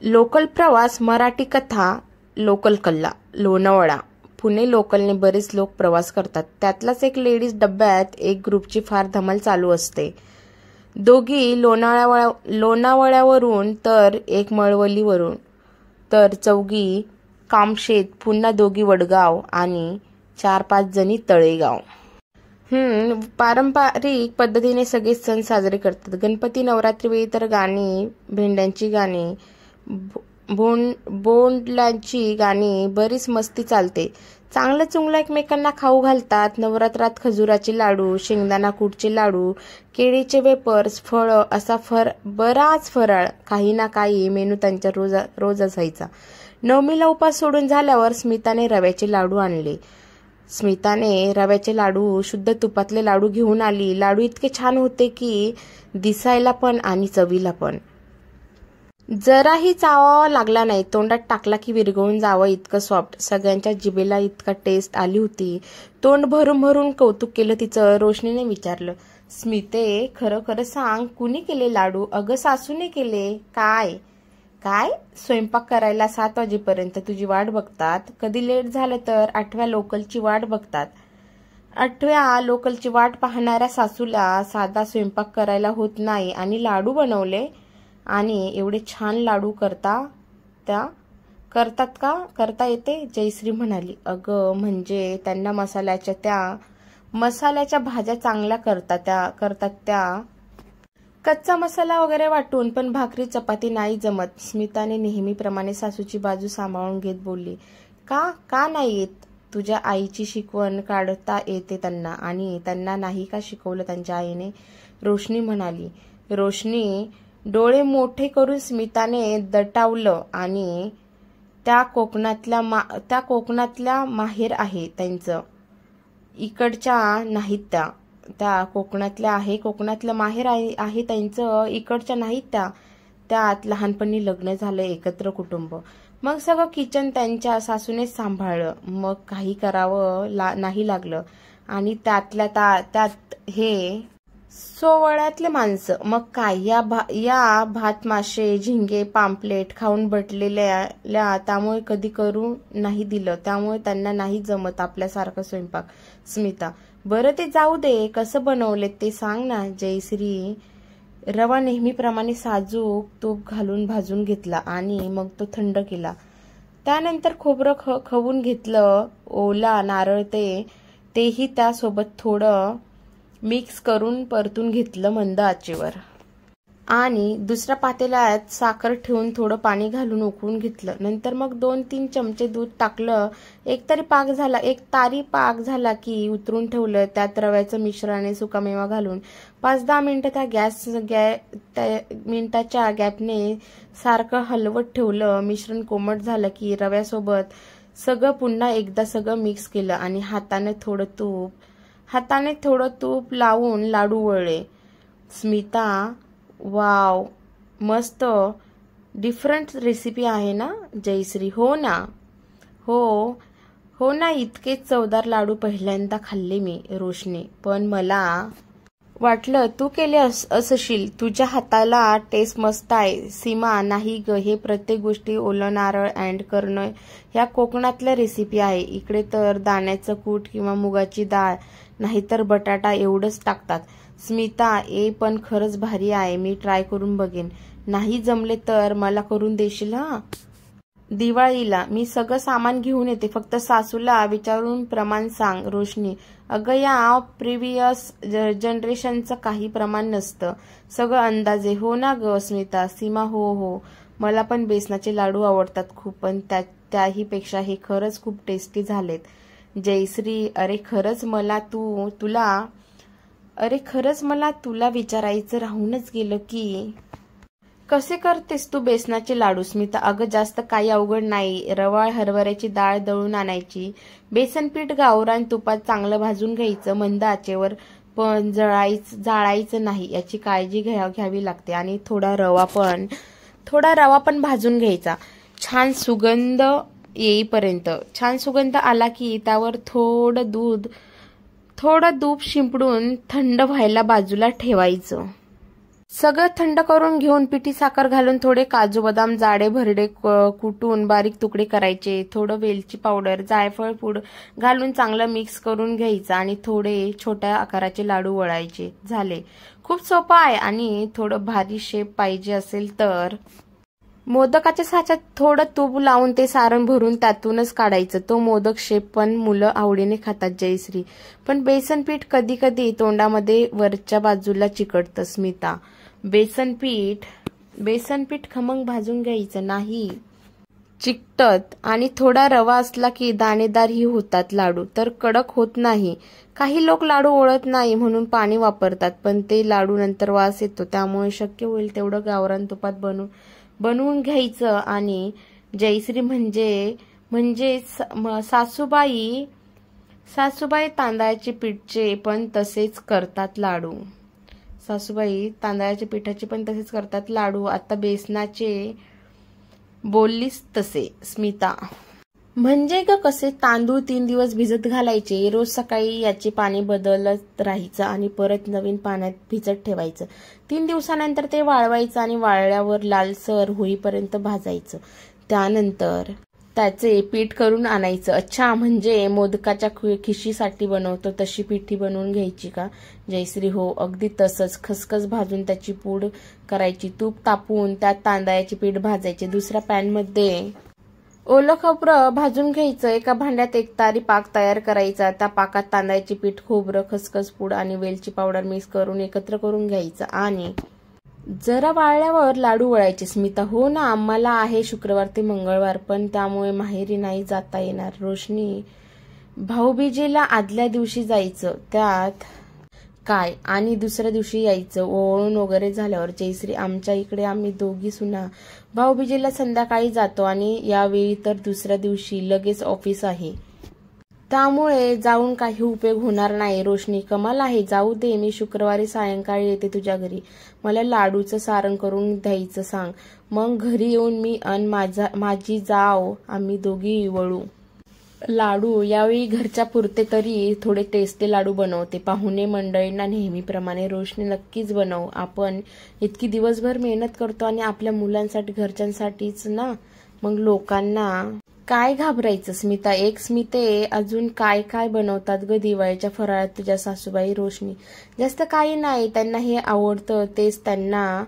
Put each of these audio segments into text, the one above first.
Local प्रवास, मराठी कथा, local कल्ला, लोणावळा. पुणे लोकलने बरेच लोक प्रवास करतात. त्यातलाच एक लेडीज डब्यात एक ग्रुपची फार धमाल चालू असते. दोघी लोणावळ्यावरून तर एक मळवलीवरून, तर चौघी कामशेत, पुन्हा दोघी वडगाव आणि 4-5 जणी तळेगाव. पारंपरिक पद्धतीने सगळे सण साजरे करतात. गणपती, नवरात्री वेळी तर गाणी, भेंड्यांची गाणी, बोंडलांची गाणी, बरीच मस्ती चालते. चांगलं चुंगलं एकमेकांना खाऊ घालतात. नवरात्रात खजुराचे लाडू, शेंगदाणा कूटचे लाडू, केळीचे वेपर्स, फळं असा बराच फराळ, काही ना काही मेनू त्यांच्या रोज असायचा. नवमीला उपास सोडून झाल्यावर स्मिताने रव्याचे लाडू आणले. स्मिताने रव्याचे लाडू, शुद्ध तुपातले लाडू घेऊन आली. लाडू इतके छान होते की दिसायला पण आणि चवीला पण. जराही चावावा लागला नाही. तोंडात टाकला की विरघळून जावं इतकं सॉफ्ट. सगळ्यांच्या जिभेला इतका टेस्ट आली होती. तोंड भरून भरून कौतुक केलं तिचं. रोशनीने विचारलं, स्मिते, खरं खरं सांग, कुणी केले लाडू? अगं सासूने केले. काय? स्वयंपाक करायला 7 वाजेपर्यंत तुझी वाट बघतात. कधी लेट झालं तर 8व्या लोकलची वाट बघतात. 8व्या लोकलची वाट पाहणाऱ्या सासूला साधा स्वयंपाक करायला होत नाही आणि लाडू बनवले. आणि एवढे छान लाडू करता येते? जयश्री म्हणाली. अगं म्हणजे त्यांना मसाल्याच्या भाज्या चांगल्या करतात त्या. कच्चा मसाला वगैरे वाटून, पण भाकरी चपाती नाही जमत. स्मिताने नेहमीप्रमाणे सासूची बाजू सांभाळून घेत बोलली. का नाही येत? तुझ्या आईची शिकवण काढता येते त्यांना, आणि त्यांना नाही का शिकवलं त्यांच्या आईने? रोशनी म्हणाली. रोशनी डोळे मोठे करून स्मिताने दटावलं. आणि त्या कोकणातल्या माहेर आहे त्यांचं, इकडच्या नाहीत त्या कोकणातलं माहेर आहे त्यांचं, इकडच्या नाहीत त्यात लहानपणी लग्न झालं, एकत्र कुटुंब. मग सगळं किचन त्यांच्या सासूनेच सांभाळलं. मग काही करावं नाही लागलं. आणि त्यात हे सोवळ्यातले माणसं. मग काय, या भात, मासे, झिंगे, पाम्पलेट खाऊन बटलेल्या, त्यामुळे कधी करू नाही दिलं. त्यामुळे त्यांना नाही जमत आपल्यासारखं स्वयंपाक. स्मिता, बरं ते जाऊ दे, कसं बनवले ते सांग ना. जयश्री रवा नेहमीप्रमाणे साजूक तूप घालून भाजून घेतला आणि मग तो थंड केला. त्यानंतर खोबरं खवून घेतलं. ओला नारळ तेही त्यासोबत थोडं मिक्स करून परतून घेतलं मंद आचेवर. आणि दुसऱ्या पातेल्यात साखर ठेवून थोडं पाणी घालून उकळून घेतलं. नंतर मग 2-3 चमचे दूध टाकलं. एक तारी पाक झाला की उतरून ठेवलं. त्यात रव्याचं मिश्रण, सुकामेवा घालून 5-10 मिनिटं मिनिटाच्या गॅपने सारखं हलवत ठेवलं. मिश्रण कोमट झालं की रव्यासोबत सगळं पुन्हा एकदा सगळं मिक्स केलं आणि हाताने थोडं तूप लावून लाडू वळले. स्मिता, वाव, मस्त, डिफरंट रेसिपी आहे ना. जयश्री, हो ना, इतकेच चवदार लाडू पहिल्यांदा खाल्ले मी. रोशनी, पण मला वाटलं तू केले असशील. तुझ्या हाताला टेस्ट मस्त आहे. सीमा, नाही ग, हे प्रत्येक गोष्टी ओलं नारळ ऍड करणं ह्या कोकणातल्या रेसिपी आहे. इकडे तर दाण्याचं कूट किंवा मुगाची डाळ नाहीतर बटाटा एवढंच टाकतात. स्मिता, पण खरंच भारी आहे. मी ट्राय करून बघेन. नाही जमले तर मला करून देशील हा? दिवाळीला मी सगळं सामान घेऊन येते. फक्त सासूला विचारून प्रमाण सांग. रोशनी, अगं या प्रिव्हियस जनरेशनचं काही प्रमाण नसतं, सगळं अंदाजे. हो ना ग स्मिता. सीमा, हो, मला पण बेसनाचे लाडू आवडतात खूप, पण त्याहीपेक्षा हे खरंच खूप टेस्टी झालेत. जयश्री, अरे खरंच मला तुला विचारायचं राहूनच गेलं की कसे करतेस तू बेसनाचे लाडू? स्मिता, अगं जास्त काही अवघड नाही. रवा, हरभऱ्याची डाळ दळून आणायची, बेसन पीठ गावरान तुपात चांगलं भाजून घ्यायचं मंद आचेवर, पण जाळायचं नाही याची काळजी घ्यावी लागते. आणि थोडा रवा पण भाजून घ्यायचा छान सुगंध येईपर्यंत. छान सुगंध आला की त्यावर थोडं दूध शिंपडून थंड व्हायला बाजूला ठेवायचं. सगळं थंड करून घेऊन पिठी साखर घालून थोडे काजू बदाम जाडे भरडे कुटून बारीक तुकडे करायचे, थोडं वेलची पावडर जायफळ पूड घालून चांगलं मिक्स करून घ्यायचं आणि थोडे छोट्या आकाराचे लाडू वळायचे. झाले. खूप सोपं आहे. आणि थोडं भारी शेप पाहिजे असेल तर मोदकाच्या साच्यात थोडं तूप लावून ते सारण भरून त्यातूनच काढायचं. तो मोदक शेप पण मुलं आवडीने खातात जयश्री. पण बेसन पीठ कधी कधी तोंडामध्ये वरच्या बाजूला चिकटतं स्मिता. बेसन पीठ खमंग भाजून घ्यायचं नाही चिकटत. आणि थोडा रवा असला की दाणेदारही होतात लाडू, तर कडक होत नाही. काही लोक लाडू ओळत नाही म्हणून पाणी वापरतात, पण ते लाडू नंतर वास येतो. त्यामुळे शक्य होईल तेवढं गावरान तुपात बनवून घ्यायचं. आणि जयश्री म्हणजे सासूबाई तांदळाचे पीठचे पण तसेच करतात लाडू. सासूबाई तांदळाच्या पिठाचे पण तसेच करतात लाडू. आता बेसनाचे बोललीस तसे स्मिता. म्हणजे ग कसे? तांदूळ 3 दिवस भिजत घालायचे. रोज सकाळी याचे पाणी बदलत राहायचं आणि परत नवीन पाण्यात भिजत ठेवायचं. 3 दिवसानंतर ते वाळवायचं आणि वाळल्यावर लालसर होईपर्यंत भाजायचं. त्यानंतर त्याचे पीठ करून आणायचं. अच्छा, म्हणजे मोदकाच्या खिशीसाठी बनवतो तशी पिठी बनवून घ्यायची का जयश्री? हो, अगदी तसंच. खसखस भाजून त्याची पूड करायची. तूप तापवून त्यात तांदळाचे पीठ भाजायचे. दुसऱ्या पॅनमध्ये ओलं खोबरं भाजून घ्यायचं. एका भांड्यात एक तारी पाक तयार करायचा. त्या पाकात तांदळाचे पीठ, खोबरं, खसखस पूड आणि वेलची पावडर मिक्स करून एकत्र करून घ्यायचं आणि जरा वाळल्यावर लाडू वळायचे. स्मिता. हो ना, आम्हाला आहे शुक्रवार ते मंगळवार, पण त्यामुळे माहेरी नाही जाता येणार. रोशनी. भाऊबीजेला आदल्या दिवशी जायचं. त्यात काय? आणि दुसऱ्या दिवशी यायचं ओवाळून वगैरे झाल्यावर. जयश्री. आमच्या इकडे आम्ही दोघी सुना भाऊबीजेला संध्याकाळी जातो आणि यावेळी तर दुसऱ्या दिवशी लगेच ऑफिस आहे, त्यामुळे जाऊन काही उपयोग होणार नाही. रोशनी. कमाल आहे. जाऊ दे, मी शुक्रवारी सायंकाळी येते तुझ्या घरी. मला लाडूचं सारण करून द्यायचं सांग. मग घरी येऊन मी अन माझी जाव आम्ही दोघी वळू लाडू. यावेळी घरच्या पुरते तरी थोडे टेस्टी लाडू बनवते. पाहुणे मंडळींना नेहमीप्रमाणे. रोशनी. नक्कीच बनव. आपण इतकी दिवसभर मेहनत करतो आणि आपल्या मुलांसाठी घरच्यांसाठीच ना, मग लोकांना काय घाबरायचं? स्मिता. स्मिते, अजून काय काय बनवतात ग दिवाळीच्या फराळात तुझ्या सासूबाई? रोशनी. जास्त काही नाही, त्यांना हे आवडतं तेच त्यांना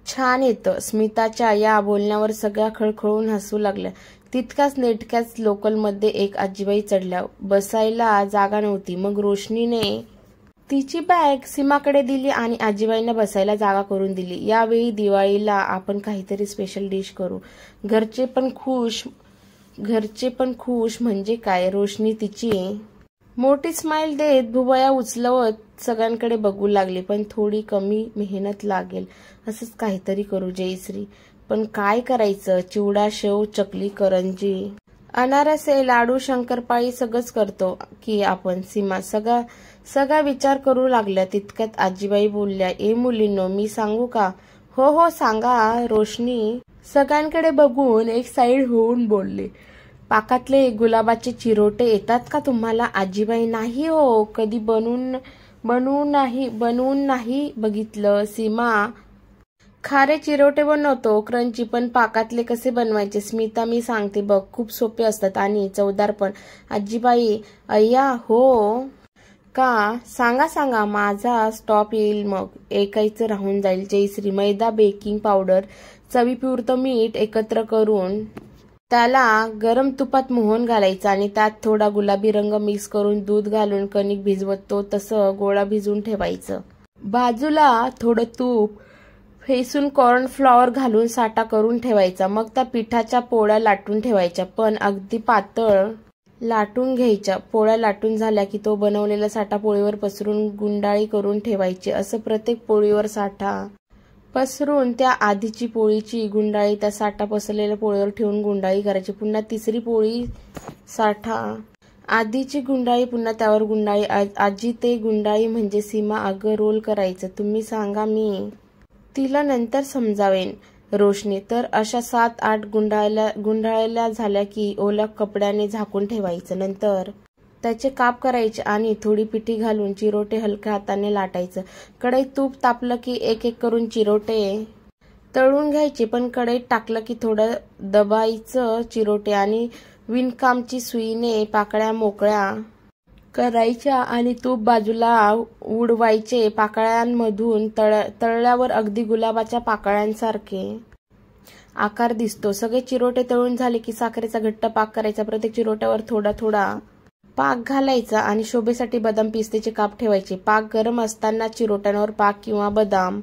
छान येतं. स्मिताच्या या बोलण्यावर सगळ्या खळखळून हसू लागल्या. तितक्याच नेटक्याच लोकलमध्ये एक आजीबाई चढल्या. बसायला जागा नव्हती. मग रोशनीने तिची बॅग सीमाकडे दिली आणि आजीबाईंना बसायला जागा करून दिली. यावेळी दिवाळीला आपण काहीतरी स्पेशल डिश करू. घरचे पण खुश म्हणजे काय? रोशनी तिची मोठी स्माइल देत भुवया उचलवत सगळ्यांकडे बघू लागली. पण थोडी कमी मेहनत लागेल असंच काहीतरी करू जयश्री. पण काय करायचं? चिवडा, शेव, चकली, करंजी, अनारसे, लाडू, शंकरपाळी सगळंच करतो की आपण. सीमा. सगळा विचार करू लागल्या. तितक्यात आजीबाई बोलल्या. मुलींनो, मी सांगू का? हो सांगा. रोशनी सगळ्यांकडे बघून एक साईड होऊन बोलले. पाकातले गुलाबाचे चिरोटे येतात का तुम्हाला? आजीबाई. नाही हो, कधी बनवून नाही बघितलं. सीमा. खारे चिरोटे बनवतो, क्रंची. पण पाकातले कसे बनवायचे? स्मिता. मी सांगते बघ, खूप सोपे असतात आणि चवदार पण. आजीबाई. अय्या हो का? सांगा. माझा स्टॉप येईल मग ऐकायचं राहून जाईल. जयश्री. मैदा, बेकिंग पावडर, चवीपुरतं मीठ एकत्र करून त्याला गरम तुपात मोहन घालायचं आणि त्यात थोडा गुलाबी रंग मिक्स करून दूध घालून कणिक भिजवतो तसं गोळा भिजवून ठेवायचं. बाजूला थोडं तूप फेसून कॉर्नफ्लॉवर घालून साठा करून ठेवायचा. मग त्या पिठाच्या पोळ्या लाटून ठेवायच्या, पण अगदी पातळ लाटून घ्यायच्या. पोळ्या लाटून झाल्या की तो बनवलेला साठा पोळीवर पसरून गुंडाळी करून ठेवायची. असं प्रत्येक पोळीवर साठा पसरून त्या आधीची पोळीची गुंडाळी त्या साठा पसरलेल्या पोळीवर ठेवून गुंडाळी करायची. पुन्हा तिसरी पोळी साठा आधीची गुंडाळी, पुन्हा त्यावर गुंडाळी. आजी. ते गुंडाळी म्हणजे? सीमा. अगं रोल करायचं. तुम्ही सांगा, मी तिला नंतर समजावेन. रोशनी. तर अशा 7-8 गुंडाळल्या झाल्या की ओल्या कपड्याने झाकून ठेवायचं. नंतर त्याचे काप करायचे आणि थोडी पिठी घालून चिरोटे हलक्या हाताने लाटायचं. कढईत तूप तापलं की एक एक करून चिरोटे तळून घ्यायचे, पण कढईत टाकलं की थोडं दबायचं चिरोटे आणि विणकामची सुईने पाकळ्या मोकळ्या करायच्या आणि तूप बाजूला उडवायचे. पाकळ्यांमधून तळल्यावर अगदी गुलाबाच्या पाकळ्यांसारखे आकार दिसतो. सगळे चिरोटे तळून झाले की साखरेचा घट्ट पाक करायचा. प्रत्येक चिरोट्यावर थोडा थोडा पाक घालायचा आणि शोभेसाठी बदाम पिस्तेचे काप ठेवायचे. पाक गरम असताना चिरोट्यांवर पाक किंवा बदाम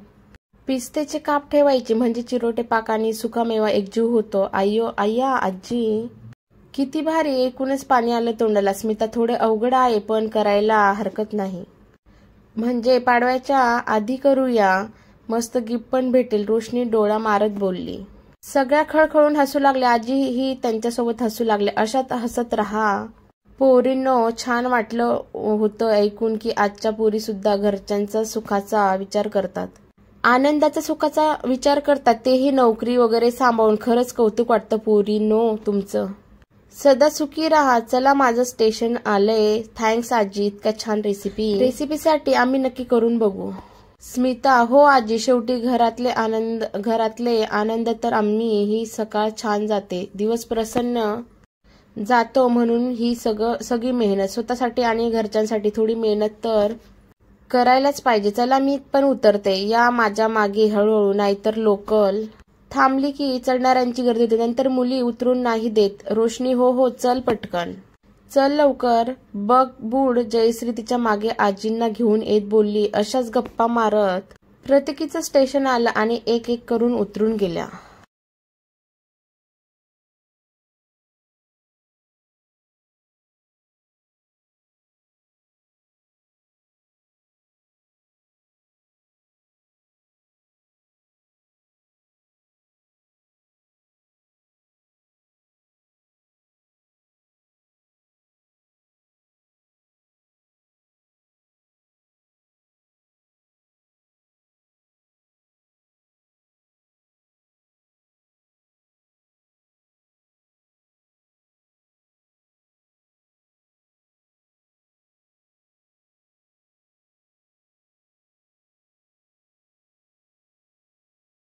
पिस्तेचे काप ठेवायचे, म्हणजे चिरोटे पाक आणि सुकामेवा एकजीव होतो. अय्यो अय्या आजी, किती भारी. एकूणच पाणी आलं तोंडाला. स्मिता, थोडे अवघड आहे पण करायला हरकत नाही. म्हणजे पाडव्याच्या आधी करूया, मस्त गिफ्ट पण भेटेल, रोशनी डोळा मारत बोलली. सगळ्या खळखळून हसू लागल्या. आजीही त्यांच्यासोबत हसू लागले. अशात हसत राहा पोरींनो. छान वाटलं होतं ऐकून की आजच्या पोरी सुद्धा घरच्यांचा सुखाचा विचार करतात, आनंदाचा सुखाचा विचार करतात, तेही नोकरी वगैरे सांभाळून. खरंच कौतुक वाटतं पोरींनो तुमचं. सदा सुखी राहा. चला, माझं स्टेशन आलंय. थँक्स आजी, इतका छान रेसिपीसाठी आम्ही नक्की करून बघू. स्मिता, हो आजी, शेवटी घरातले आनंद तर आम्ही ही सकाळ छान जाते, दिवस प्रसन्न जातो, म्हणून ही सगळी मेहनत स्वतःसाठी आणि घरच्यांसाठी. थोडी मेहनत तर करायलाच पाहिजे. चला, मी पण उतरते, या माझ्या मागे हळूहळू, नाहीतर लोकल थांबली की चढणाऱ्यांची गर्दी होते. नंतर मुली उतरून नाही देत. रोशनी, हो हो, चल पटकन, चल लवकर. बघ बूड. जयश्री तिच्या मागे आजींना घेऊन येत बोलली. अशाच गप्पा मारत प्रत्येकीचं स्टेशन आलं आणि एक एक करून उतरून गेल्या.